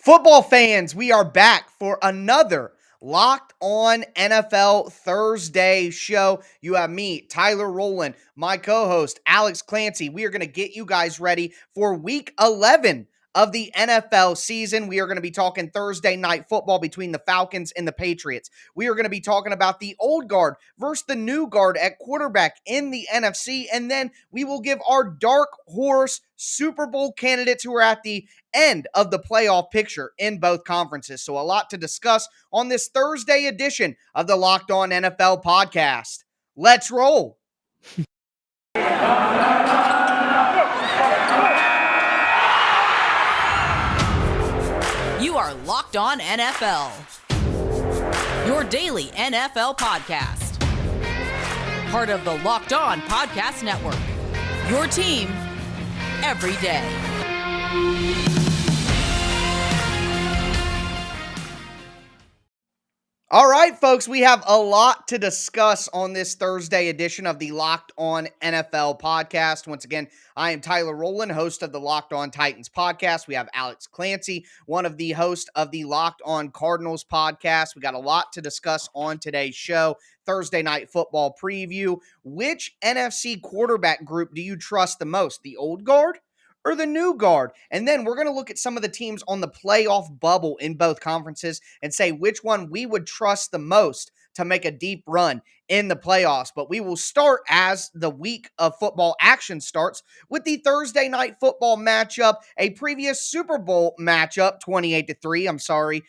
Football fans, we are back for another Locked On NFL Thursday show. You have me, Tyler Rowland, my co-host, Alex Clancy. We are going to get you guys ready for Week 11 of the NFL season. We are going to be talking Thursday night football between the Falcons and the Patriots. We are going to be talking about the old guard versus the new guard at quarterback in the NFC. And then we will give our dark horse Super Bowl candidates who are at the end of the playoff picture in both conferences. So a lot to discuss on this Thursday edition of the Locked On NFL podcast. Let's roll. You are Locked On NFL, your daily NFL podcast. Part of the Locked On Podcast Network, your team every day. All right, folks, we have a lot to discuss on this Thursday edition of the Locked On NFL podcast. Once again, I am Tyler Rowland, host of the Locked On Titans podcast. We have Alex Clancy, one of the hosts of the Locked On Cardinals podcast. We got a lot to discuss on today's show. Thursday night football preview. Which NFC quarterback group do you trust the most? The old guard or the new guard? And then we're going to look at some of the teams on the playoff bubble in both conferences and say which one we would trust the most to make a deep run in the playoffs. But we will start as the week of football action starts with the Thursday night football matchup, a previous Super Bowl matchup, 28-3. I'm sorry,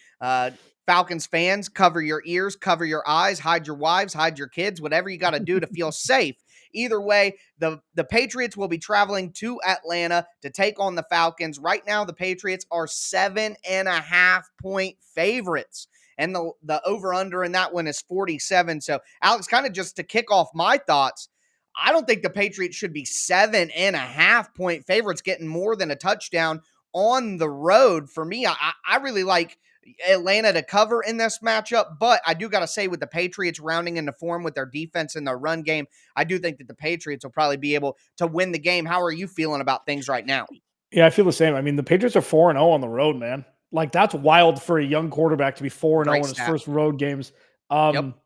Falcons fans, cover your ears, cover your eyes, hide your wives, hide your kids, whatever you got to do to feel safe. Either way, the Patriots will be traveling to Atlanta to take on the Falcons. Right now, the Patriots are 7.5-point favorites. And the over-under in that one is 47. So, Alex, kind of just to kick off my thoughts, I don't think the Patriots should be 7.5-point favorites, getting more than a touchdown on the road. For me, I really like Atlanta to cover in this matchup, but I do got to say with the Patriots rounding into form with their defense and their run game, I do think that the Patriots will probably be able to win the game. How are you feeling about things right now? Yeah, I feel the same. I mean, the Patriots are 4-0 on the road, man. Like, that's wild for a young quarterback to be 4-0 in his first road games. Yep.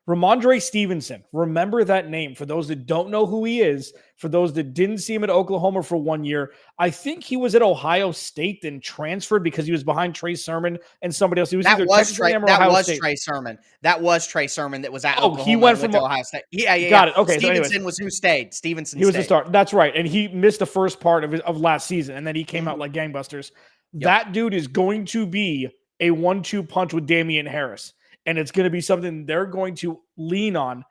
Ramondre Stevenson, remember that name. For those that don't know who he is, for those that didn't see him at Oklahoma for 1 year, I think he was at Ohio State, then transferred because he was behind Trey Sermon and somebody else. He was either Texas A&M or Ohio State. Trey Sermon. That was Trey Sermon that was at Oklahoma. He went from Ohio State. Yeah. Got it. Okay. Stevenson was who stayed. Stevenson He was the start. That's right. And he missed the first part of last season, and then he came out like gangbusters. Yep. That dude is going to be a 1-2 punch with Damian Harris. And it's going to be something they're going to lean on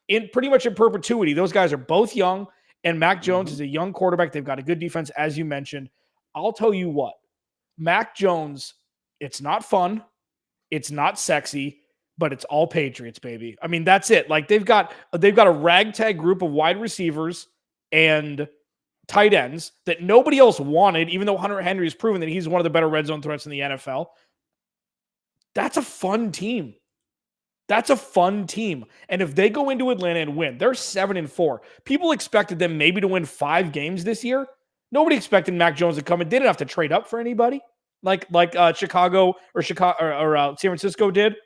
in pretty much in perpetuity. Those guys are both young, and Mac Jones is a young quarterback. They've got a good defense, as you mentioned. I'll tell you what, Mac Jones, it's not fun. It's not sexy, but it's all Patriots, baby. I mean, that's it. Like they've got a ragtag group of wide receivers and tight ends that nobody else wanted, even though Hunter Henry has proven that he's one of the better red zone threats in the NFL. That's a fun team. That's a fun team. And if they go into Atlanta and win, they're 7-4. People expected them maybe to win 5 games this year. Nobody expected Mac Jones to come in. They didn't have to trade up for anybody like Chicago or San Francisco did.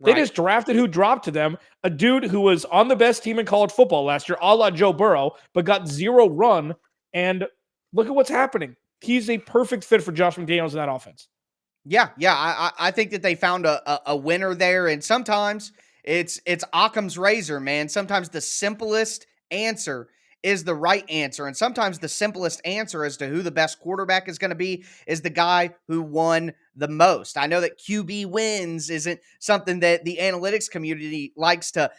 They just drafted who dropped to them, a dude who was on the best team in college football last year, a la Joe Burrow, but got 0 run. And look at what's happening. He's a perfect fit for Josh McDaniels in that offense. Yeah. I think that they found a winner there, and sometimes it's Occam's razor, man. Sometimes the simplest answer is the right answer, and sometimes the simplest answer as to who the best quarterback is going to be is the guy who won the most. I know that QB wins isn't something that the analytics community likes to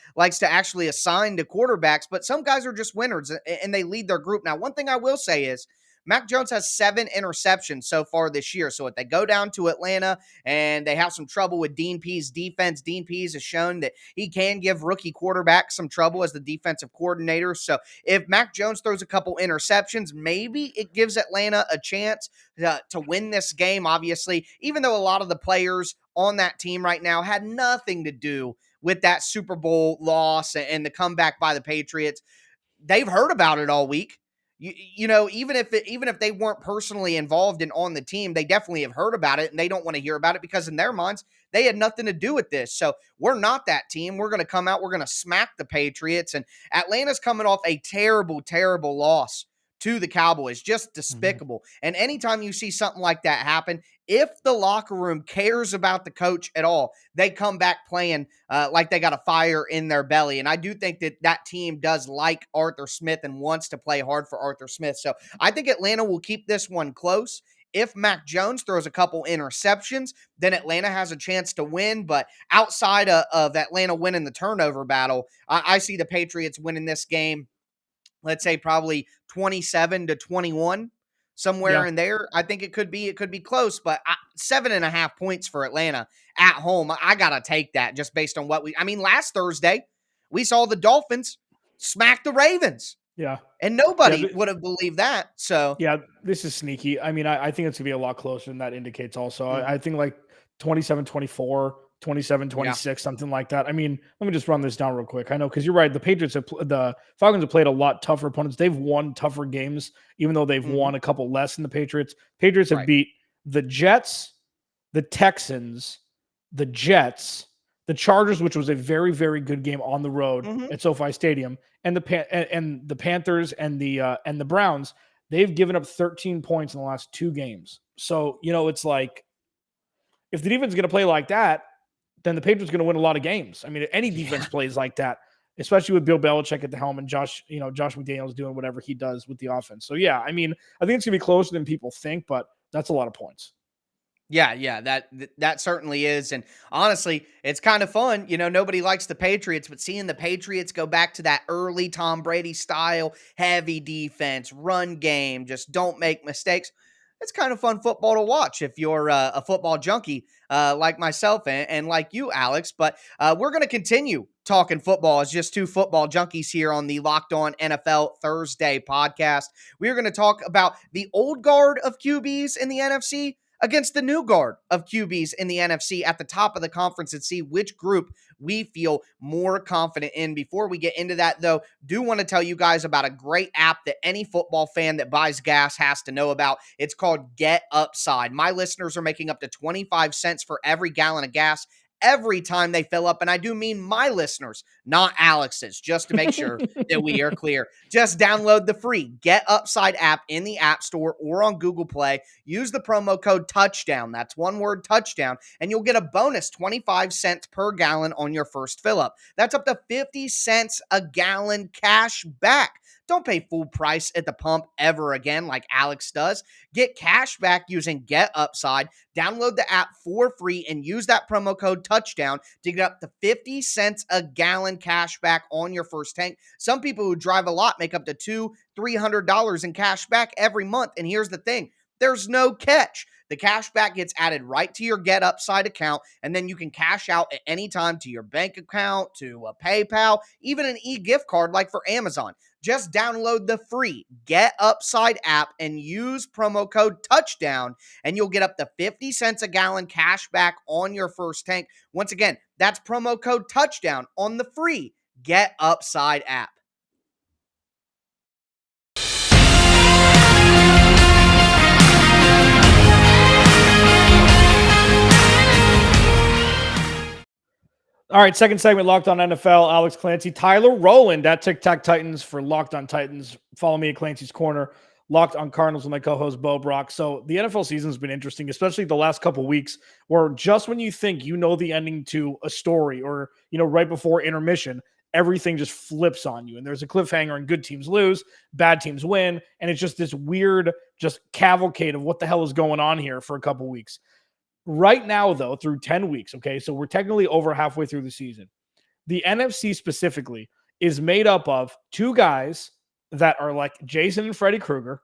actually assign to quarterbacks, but some guys are just winners, and they lead their group. Now, one thing I will say is, Mac Jones has 7 interceptions so far this year. So if they go down to Atlanta and they have some trouble with Dean Pease' defense, Dean Pease has shown that he can give rookie quarterbacks some trouble as the defensive coordinator. So if Mac Jones throws a couple interceptions, maybe it gives Atlanta a chance to win this game, obviously, even though a lot of the players on that team right now had nothing to do with that Super Bowl loss and the comeback by the Patriots. They've heard about it all week. Even if they weren't personally involved and on the team, they definitely have heard about it and they don't want to hear about it because in their minds, they had nothing to do with this. So we're not that team. We're going to come out, we're going to smack the Patriots. And Atlanta's coming off a terrible, terrible loss to the Cowboys, just despicable. And anytime you see something like that happen, if the locker room cares about the coach at all, they come back playing like they got a fire in their belly. And I do think that team does like Arthur Smith and wants to play hard for Arthur Smith. So I think Atlanta will keep this one close. If Mac Jones throws a couple interceptions, then Atlanta has a chance to win. But outside of Atlanta winning the turnover battle, I see the Patriots winning this game, let's say probably 27-21, somewhere in there. I think it could be close, but 7.5 points for Atlanta at home. I got to take that just based on last Thursday, we saw the Dolphins smack the Ravens. Yeah. And nobody would have believed that. So, yeah, this is sneaky. I think it's going to be a lot closer than that indicates also. I think like 27-24, 27-26, something like that. Let me just run this down real quick. I know, because you're right. The Falcons have played a lot tougher opponents. They've won tougher games, even though they've won a couple less than the Patriots. Patriots have beat the Jets, the Texans, the Jets, the Chargers, which was a very, very good game on the road at SoFi Stadium, and the Panthers and the Browns. They've given up 13 points in the last 2 games. So, it's like, if the defense is going to play like that, then the Patriots are going to win a lot of games. Any defense plays like that, especially with Bill Belichick at the helm and Josh McDaniels doing whatever he does with the offense. So, yeah, I think it's going to be closer than people think, but that's a lot of points. Yeah, that certainly is. And honestly, it's kind of fun. Nobody likes the Patriots, but seeing the Patriots go back to that early Tom Brady style, heavy defense, run game, just don't make mistakes. It's kind of fun football to watch if you're a football junkie like myself and like you, Alex. But we're going to continue talking football as just 2 football junkies here on the Locked On NFL Thursday podcast. We're going to talk about the old guard of QBs in the NFC against the new guard of QBs in the NFC at the top of the conference and see which group we feel more confident in. Before we get into that, though, do want to tell you guys about a great app that any football fan that buys gas has to know about. It's called Getupside. My listeners are making up to 25 cents for every gallon of gas every time they fill up. And I do mean my listeners, not Alex's, just to make sure that we are clear. Just download the free Getupside app in the App Store or on Google Play. Use the promo code TOUCHDOWN. That's one word, touchdown. And you'll get a bonus 25 cents per gallon on your first fill up. That's up to 50 cents a gallon cash back. Don't pay full price at the pump ever again like Alex does. Get cash back using Getupside. Download the app for free and use that promo code TOUCHDOWN to get up to 50 cents a gallon cash back on your first tank. Some people who drive a lot make up to $200-$300 in cash back every month. And here's the thing. There's no catch. The cash back gets added right to your Getupside account, and then you can cash out at any time to your bank account, to a PayPal, even an e-gift card like for Amazon. Just download the free Getupside app and use promo code TOUCHDOWN, and you'll get up to 50 cents a gallon cash back on your first tank. Once again, that's promo code TOUCHDOWN on the free Getupside app. All right, second segment, Locked On NFL. Alex Clancy, Tyler Rowland at TikTok Titans for Locked On Titans. Follow me at Clancy's Corner. Locked On Cardinals with my co-host Bo Brock. So the NFL season has been interesting, especially the last couple of weeks, where just when you think you know the ending to a story, or right before intermission, everything just flips on you, and there's a cliffhanger, and good teams lose, bad teams win, and it's just this weird, just cavalcade of what the hell is going on here for a couple of weeks. Right now, though, through 10 weeks, okay, so we're technically over halfway through the season. The NFC specifically is made up of 2 guys that are like Jason and Freddy Krueger,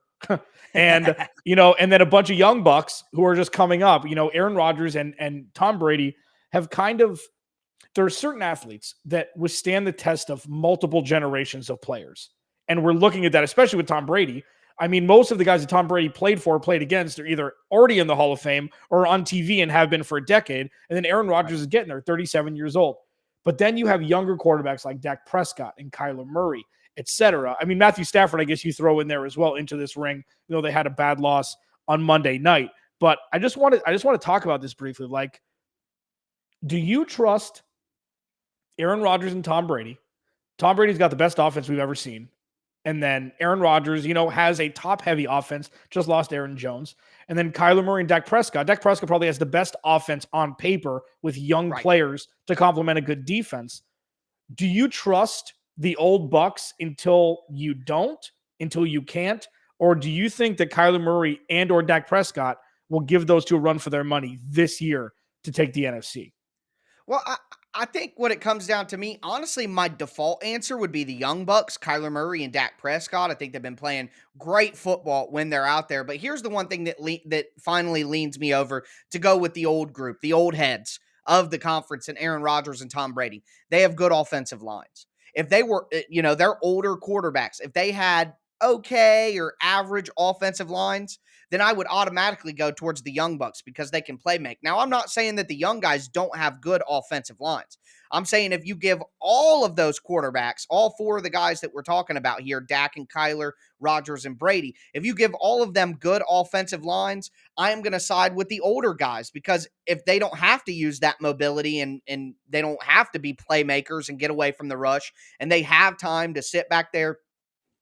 and and then a bunch of young bucks who are just coming up. Aaron Rodgers and Tom Brady have there are certain athletes that withstand the test of multiple generations of players, and we're looking at that, especially with Tom Brady. Most of the guys that Tom Brady played against are either already in the Hall of Fame or on TV and have been for a decade. And then Aaron Rodgers is getting there, 37 years old. But then you have younger quarterbacks like Dak Prescott and Kyler Murray. etc. I mean, Matthew Stafford, I guess you throw in there as well into this ring, they had a bad loss on Monday night. But I just want to talk about this briefly. Like, do you trust Aaron Rodgers and Tom Brady? Tom Brady's got the best offense we've ever seen. And then Aaron Rodgers, has a top-heavy offense, just lost Aaron Jones. And then Kyler Murray and Dak Prescott. Dak Prescott probably has the best offense on paper with young players to complement a good defense. Do you trust the old Bucks until you don't, until you can't? Or do you think that Kyler Murray and or Dak Prescott will give those two a run for their money this year to take the NFC? Well, I think what it comes down to me, honestly, my default answer would be the Young Bucks, Kyler Murray and Dak Prescott. I think they've been playing great football when they're out there. But here's the one thing that finally leans me over to go with the old group, the old heads of the conference, and Aaron Rodgers and Tom Brady. They have good offensive lines. If they were, they're older quarterbacks. If they had okay or average offensive lines, then I would automatically go towards the Young Bucks because they can play make. Now, I'm not saying that the young guys don't have good offensive lines. I'm saying if you give all of those quarterbacks, all four of the guys that we're talking about here, Dak and Kyler, Rodgers and Brady, if you give all of them good offensive lines, I am going to side with the older guys because if they don't have to use that mobility and they don't have to be playmakers and get away from the rush and they have time to sit back there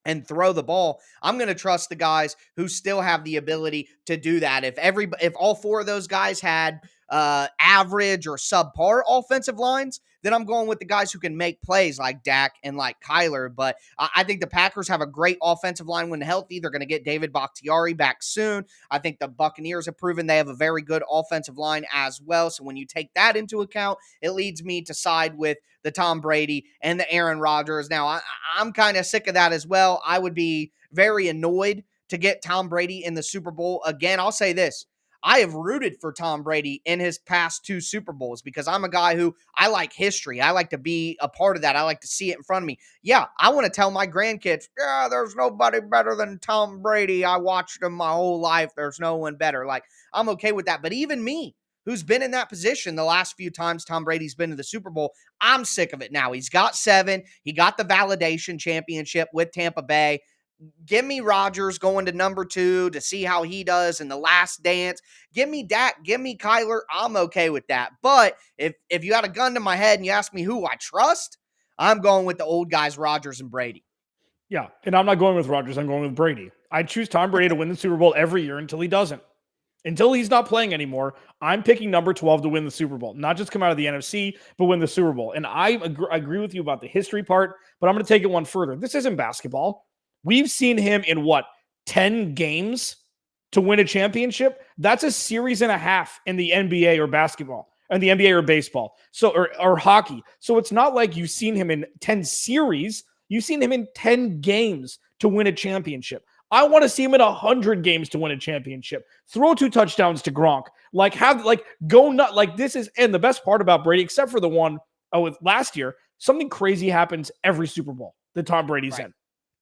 and throw the ball, I'm going to trust the guys who still have the ability to do that. If all four of those guys had average or subpar offensive lines, then I'm going with the guys who can make plays like Dak and like Kyler. But I think the Packers have a great offensive line when healthy. They're going to get David Bakhtiari back soon. I think the Buccaneers have proven they have a very good offensive line as well. So when you take that into account, it leads me to side with the Tom Brady and the Aaron Rodgers. Now, I'm kind of sick of that as well. I would be very annoyed to get Tom Brady in the Super Bowl again. I'll say this. I have rooted for Tom Brady in his past two Super Bowls because I'm a guy who I like history. I like to be a part of that. I like to see it in front of me. Yeah, I want to tell my grandkids, yeah, there's nobody better than Tom Brady. I watched him my whole life. There's no one better. Like, I'm okay with that. But even me, who's been in that position the last few times Tom Brady's been to the Super Bowl, I'm sick of it now. He's got 7. He got the validation championship with Tampa Bay. Give me Rodgers going to number 2 to see how he does in the last dance. Give me Dak. Give me Kyler. I'm okay with that. But if you had a gun to my head and you ask me who I trust, I'm going with the old guys, Rodgers and Brady. Yeah, and I'm not going with Rodgers. I'm going with Brady. I choose Tom Brady to win the Super Bowl every year until he doesn't. Until he's not playing anymore, I'm picking number 12 to win the Super Bowl. Not just come out of the NFC, but win the Super Bowl. And I agree with you about the history part, but I'm going to take it one further. This isn't basketball. We've seen him in 10 games to win a championship? That's a series and a half in the NBA or basketball, and the NBA or baseball, or hockey. So it's not like you've seen him in 10 series. You've seen him in 10 games to win a championship. I want to see him in 100 games to win a championship. Throw 2 touchdowns to Gronk. Go nut. And the best part about Brady, except for the one with last year, something crazy happens every Super Bowl that Tom Brady's in.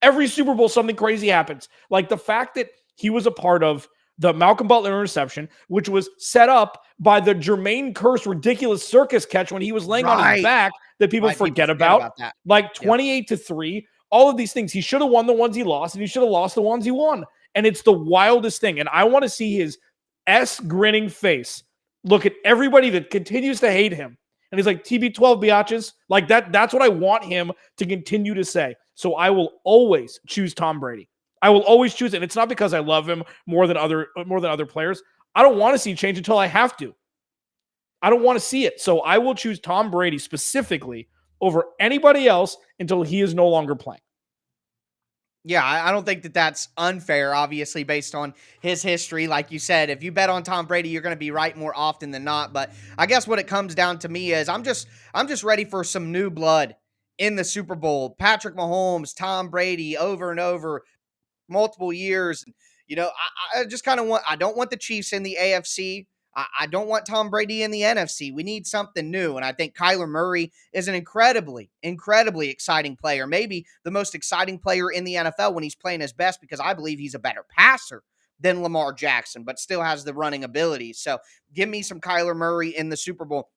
Every Super Bowl, something crazy happens. Like the fact that he was a part of the Malcolm Butler interception, which was set up by the Jermaine Kearse ridiculous circus catch when he was laying on his back that people forget about that. Like 28-3, all of these things. He should have won the ones he lost, and he should have lost the ones he won. And it's the wildest thing. And I want to see his grinning face look at everybody that continues to hate him. And he's like, TB12 biatches. Like that's what I want him to continue to say. So I will always choose Tom Brady. I will always choose it. And it's not because I love him more than other players. I don't want to see change until I have to. I don't want to see it. So I will choose Tom Brady specifically over anybody else until he is no longer playing. Yeah, I don't think that that's unfair, obviously, based on his history. Like you said, if you bet on Tom Brady, you're going to be right more often than not. But I guess what it comes down to me is I'm just ready for some new blood in the Super Bowl. Patrick Mahomes, Tom Brady, over and over, multiple years. I just kind of I don't want the Chiefs in the AFC. I don't want Tom Brady in the NFC. We need something new. And I think Kyler Murray is an incredibly, incredibly exciting player. Maybe the most exciting player in the NFL when he's playing his best, because I believe he's a better passer than Lamar Jackson, but still has the running ability. So give me some Kyler Murray in the Super Bowl.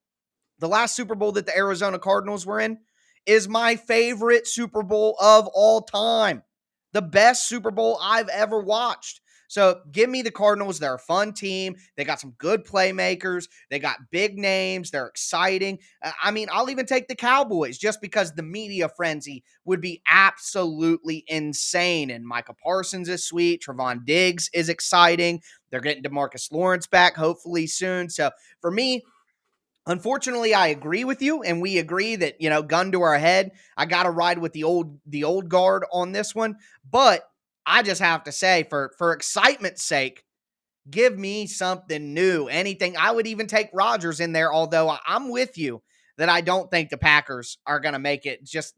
The last Super Bowl that the Arizona Cardinals were in, is my favorite Super Bowl of all time. The best Super Bowl I've ever watched. So give me the Cardinals. They're a fun team. They got some good playmakers. They got big names. They're exciting. I mean, I'll even take the Cowboys just because the media frenzy would be absolutely insane. And Micah Parsons is sweet. Trevon Diggs is exciting. They're getting DeMarcus Lawrence back hopefully soon. So for me, unfortunately, I agree with you, and we agree that, gun to our head, I got to ride with the old guard on this one. But I just have to say, for excitement's sake, give me something new. Anything. I would even take Rodgers in there, although I'm with you that I don't think the Packers are going to make it. Just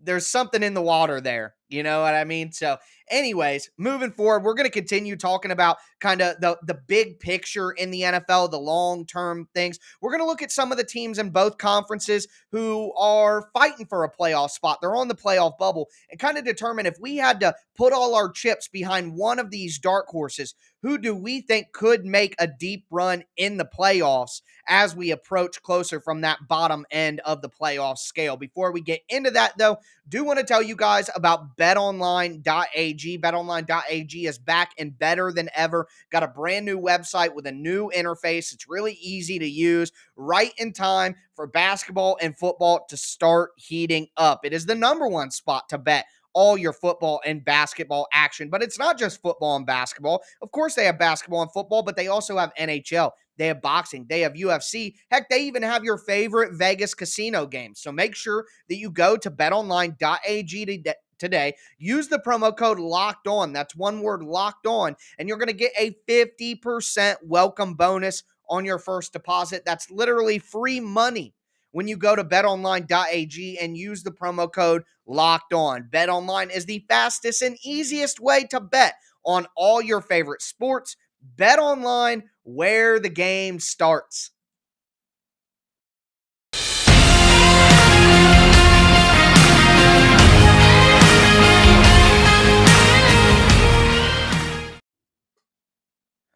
there's something in the water there. You know what I mean? So anyways, moving forward, we're going to continue talking about kind of the big picture in the NFL, the long-term things. We're going to look at some of the teams in both conferences who are fighting for a playoff spot. They're on the playoff bubble, and kind of determine if we had to put all our chips behind one of these dark horses, who do we think could make a deep run in the playoffs as we approach closer from that bottom end of the playoff scale. Before we get into that, though, do want to tell you guys about BetOnline.ag. BetOnline.ag is back and better than ever. Got a brand new website with a new interface. It's really easy to use, right in time for basketball and football to start heating up. It is the number one spot to bet all your football and basketball action. But it's not just football and basketball. Of course, they have basketball and football, but they also have NHL. They have boxing. They have UFC. Heck, they even have your favorite Vegas casino games. So make sure that you go to betonline.ag today. Use the promo code Locked On. That's one word, Locked On, and you're going to get a 50% welcome bonus on your first deposit. That's literally free money when you go to betonline.ag and use the promo code Locked On. BetOnline is the fastest and easiest way to bet on all your favorite sports. BetOnline, where the game starts.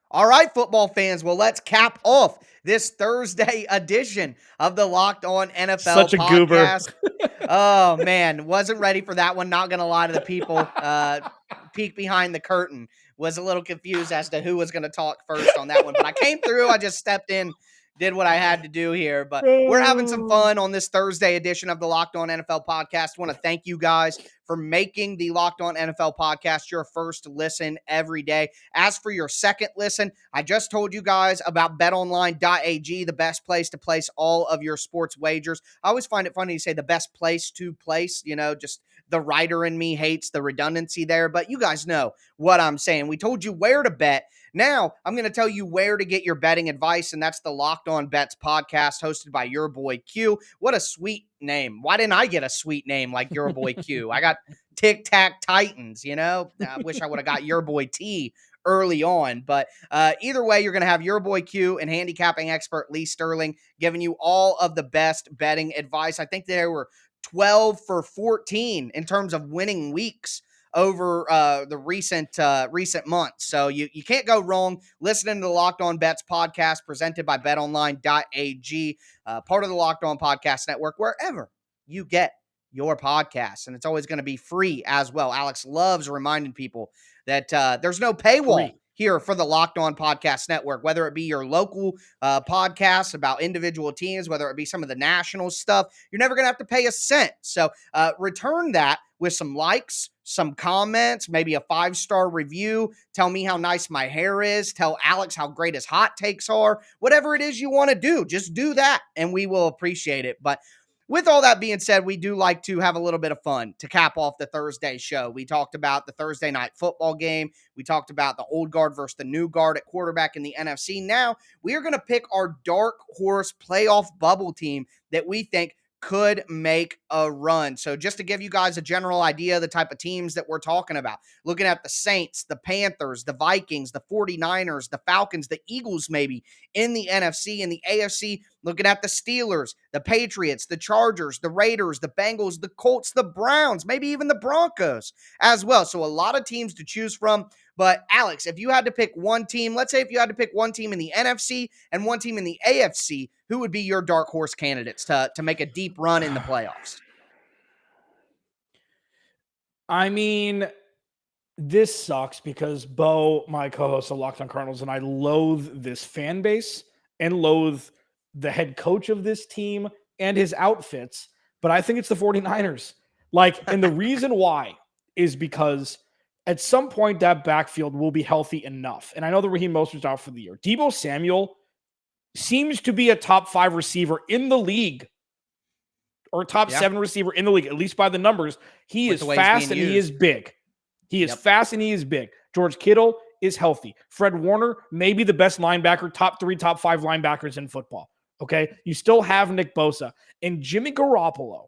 All right, football fans. Well, let's cap off this Thursday edition of the Locked On NFL Such a podcast. goober. Oh, man. Wasn't ready for that one. Not going to lie to the people. Peek behind the curtain. Was a little confused as to who was going to talk first on that one. But I came through. I just stepped in, did what I had to do here. But we're having some fun on this Thursday edition of the Locked On NFL podcast. I want to thank you guys for making the Locked On NFL podcast your first listen every day. As for your second listen, I just told you guys about betonline.ag, the best place to place all of your sports wagers. I always find it funny to say the best place to place, just the writer in me hates the redundancy there, but you guys know what I'm saying. We told you where to bet. Now, I'm going to tell you where to get your betting advice, and that's the Locked On Bets podcast hosted by your boy Q. What a sweet name. Why didn't I get a sweet name like your boy Q? I got Tic Tac Titans, I wish I would have got your boy T early on. But either way, you're going to have your boy Q and handicapping expert Lee Sterling giving you all of the best betting advice. I think there were 12 for 14 in terms of winning weeks over the recent months. So you can't go wrong listening to the Locked On Bets podcast presented by betonline.ag, part of the Locked On Podcast Network, wherever you get your podcasts. And it's always going to be free as well. Alex loves reminding people that there's no paywall here for the Locked On Podcast Network, whether it be your local podcasts about individual teams, whether it be some of the national stuff. You're never going to have to pay a cent. So return that with some likes, some comments, maybe a 5-star review. Tell me how nice my hair is. Tell Alex how great his hot takes are. Whatever it is you want to do, just do that, and we will appreciate it. But with all that being said, we do like to have a little bit of fun to cap off the Thursday show. We talked about the Thursday night football game. We talked about the old guard versus the new guard at quarterback in the NFC. Now, we are going to pick our dark horse playoff bubble team that we think could make a run. So just to give you guys a general idea of the type of teams that we're talking about, looking at the Saints, the Panthers, the Vikings, the 49ers, the Falcons, the Eagles maybe in the NFC and the AFC, looking at the Steelers, the Patriots, the Chargers, the Raiders, the Bengals, the Colts, the Browns, maybe even the Broncos as well. So a lot of teams to choose from. But Alex, if you had to pick one team, let's say if you had to pick one team in the NFC and one team in the AFC, who would be your dark horse candidates to make a deep run in the playoffs? I mean, this sucks because Bo, my co-host of Locked on Cardinals, and I loathe this fan base and loathe the head coach of this team and his outfits. But I think it's the 49ers. And the reason why is because at some point that backfield will be healthy enough. And I know that Raheem Mostert's out for the year. Deebo Samuel seems to be a top 5 receiver in the league, or top 7 receiver in the league, at least by the numbers. He is fast and he is big. He is fast and he is big. George Kittle is healthy. Fred Warner, maybe the best linebacker, top 3, top 5 linebackers in football. Okay. You still have Nick Bosa, and Jimmy Garoppolo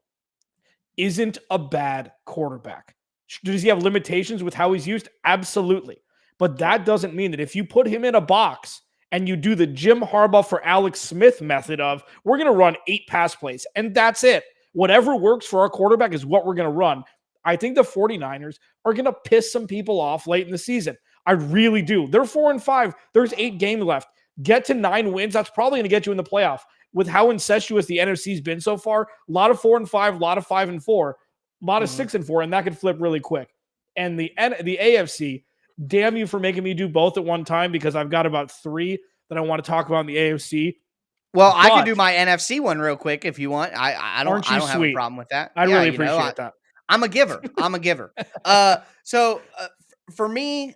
isn't a bad quarterback. Does he have limitations with how he's used? Absolutely. But that doesn't mean that if you put him in a box and you do the Jim Harbaugh for Alex Smith method of, we're going to run 8 pass plays and that's it. Whatever works for our quarterback is what we're going to run. I think the 49ers are going to piss some people off late in the season. I really do. They're 4-5. There's 8 games left. Get to 9 wins. That's probably going to get you in the playoff. With how incestuous the NFC's been so far, a lot of 4-5, a lot of 5-4, a lot of 6-4, and that could flip really quick. And the AFC, damn you for making me do both at one time, because I've got about 3 that I want to talk about in the AFC. Well, I can do my NFC one real quick if you want. I don't have a problem with that. I really appreciate that. I'm a giver. So for me,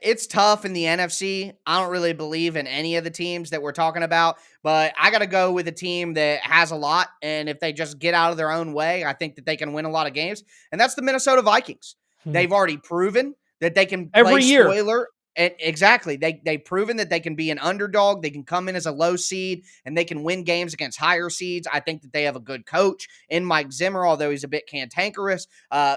it's tough in the NFC. I don't really believe in any of the teams that we're talking about, but I got to go with a team that has a lot. And if they just get out of their own way, I think that they can win a lot of games. And that's the Minnesota Vikings. They've already proven that they can every year. Spoiler. And exactly. They've proven that they can be an underdog. They can come in as a low seed and they can win games against higher seeds. I think that they have a good coach in Mike Zimmer, although he's a bit cantankerous.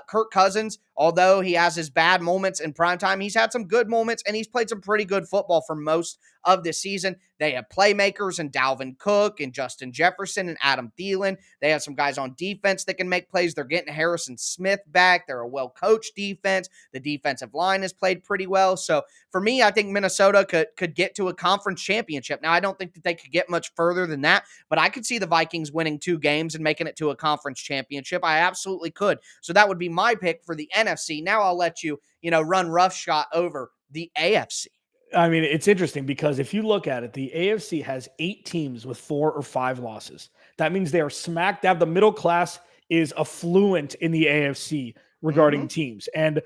Kirk Cousins, although he has his bad moments in primetime, he's had some good moments and he's played some pretty good football for most of this season. They have playmakers and Dalvin Cook and Justin Jefferson and Adam Thielen. They have some guys on defense that can make plays. They're getting Harrison Smith back. They're a well-coached defense. The defensive line has played pretty well. So for me, I think Minnesota could get to a conference championship. Now, I don't think that they could get much further than that, but I could see the Vikings winning 2 games and making it to a conference championship. I absolutely could. So that would be my pick for the NFC. Now I'll let you, run roughshod over the AFC. I mean, it's interesting because if you look at it, the AFC has 8 teams with 4 or 5 losses. That means they are smack dab. The middle class is affluent in the AFC regarding teams. And,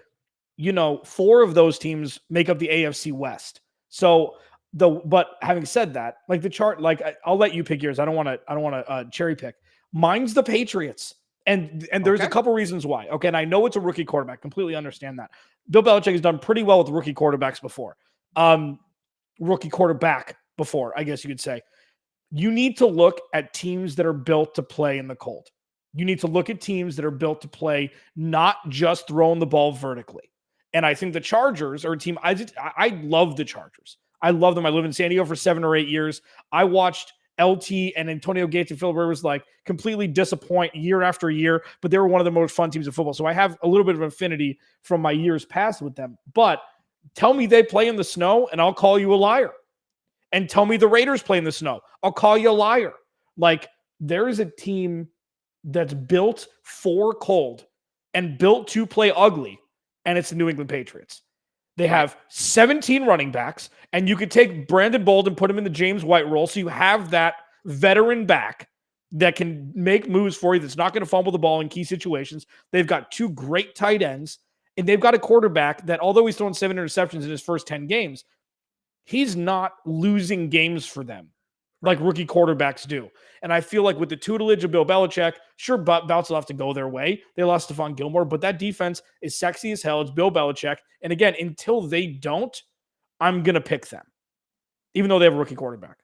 4 of those teams make up the AFC West. So but having said that, like the chart, like I'll let you pick yours. I don't want to cherry pick. Mine's the Patriots. And there's a couple reasons why. Okay. And I know it's a rookie quarterback. Completely understand that. Bill Belichick has done pretty well with rookie quarterbacks before. Rookie quarterback before, I guess you could say. You need to look at teams that are built to play in the cold. You need to look at teams that are built to play, not just throwing the ball vertically. And I think the Chargers are a team. I love the Chargers. I love them. I lived in San Diego for 7 or 8 years. I watched LT and Antonio Gates and Philip Rivers completely disappoint year after year, but they were one of the most fun teams of football. So I have a little bit of affinity from my years past with them. But tell me they play in the snow and I'll call you a liar. And tell me the Raiders play in the snow. I'll call you a liar. There is a team that's built for cold and built to play ugly, and it's the New England Patriots. They have 17 running backs, and you could take Brandon Bolden and put him in the James White role, so you have that veteran back that can make moves for you, that's not going to fumble the ball in key situations. They've got 2 great tight ends, and they've got a quarterback that, although he's thrown 7 interceptions in his first 10 games, he's not losing games for them like rookie quarterbacks do. And I feel like with the tutelage of Bill Belichick, sure, Bouts will have to go their way. They lost Stephon Gilmore, but that defense is sexy as hell. It's Bill Belichick. And again, until they don't, I'm going to pick them, even though they have a rookie quarterback.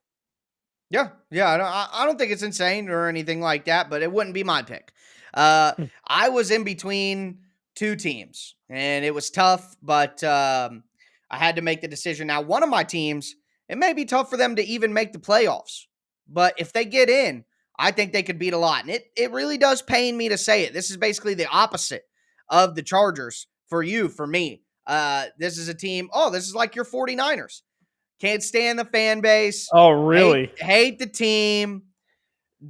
Yeah. I don't think it's insane or anything like that, but it wouldn't be my pick. I was in between 2 teams, and it was tough, but I had to make the decision. Now, one of my teams, it may be tough for them to even make the playoffs, but if they get in, I think they could beat a lot. And it really does pain me to say it. This is basically the opposite of the Chargers for me. This is a team, this is like your 49ers. Can't stand the fan base. Oh, really? Hate the team.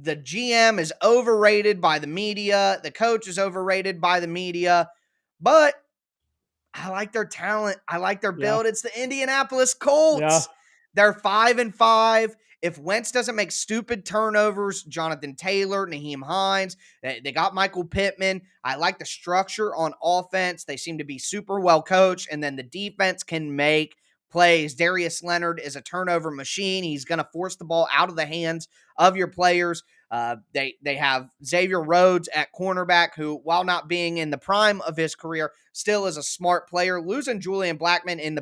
the GM is overrated by the media. The coach is overrated by the media. But I like their talent. I like their Yeah. build. It's the Indianapolis Yeah. Colts. They're 5-5. If Wentz doesn't make stupid turnovers, Jonathan Taylor, Naheem Hines, they got Michael Pittman. I like the structure on offense. They seem to be super well coached, and then the defense can make plays. Darius Leonard is a turnover machine. He's going to force the ball out of the hands of your players. They have Xavier Rhodes at cornerback, who, while not being in the prime of his career, still is a smart player. Losing Julian Blackmon in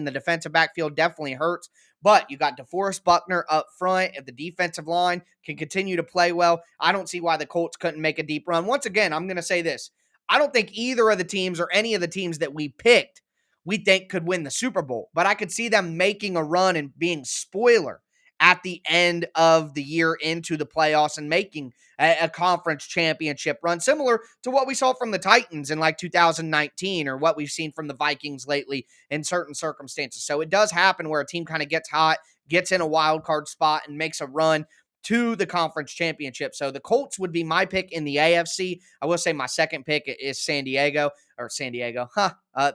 the defensive backfield definitely hurts. But you got DeForest Buckner up front. If the defensive line can continue to play well, I don't see why the Colts couldn't make a deep run. Once again, I'm going to say this. I don't think either of the teams or any of the teams that we picked we think could win the Super Bowl. But I could see them making a run and being spoiler at the end of the year into the playoffs and making a conference championship run, similar to what we saw from the Titans in like 2019 or what we've seen from the Vikings lately in certain circumstances. So it does happen where a team kind of gets hot, gets in a wild card spot, and makes a run to the conference championship. So the Colts would be my pick in the AFC. I will say my second pick is San Diego.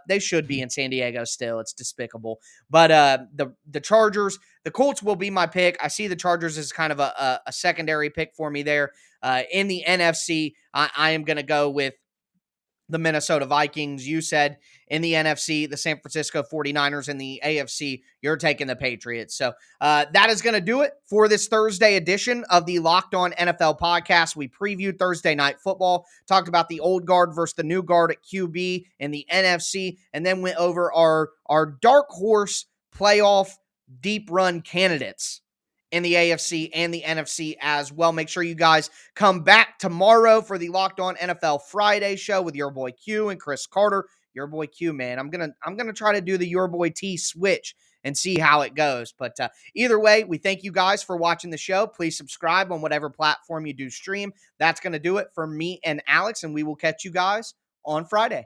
They should be in San Diego still. It's despicable. But the Chargers, the Colts will be my pick. I see the Chargers as kind of a secondary pick for me there. In the NFC, I am going to go with the Minnesota Vikings. You said in the NFC, the San Francisco 49ers. In the AFC, you're taking the Patriots. So that is going to do it for this Thursday edition of the Locked On NFL podcast. We previewed Thursday Night Football, talked about the old guard versus the new guard at QB in the NFC, and then went over our dark horse playoff deep run candidates in the AFC and the NFC as well. Make sure you guys come back tomorrow for the Locked On NFL Friday show with your boy Q and Chris Carter. Your boy Q, man. I'm gonna try to do the your boy T switch and see how it goes. But either way, we thank you guys for watching the show. Please subscribe on whatever platform you do stream. That's gonna do it for me and Alex, and we will catch you guys on Friday.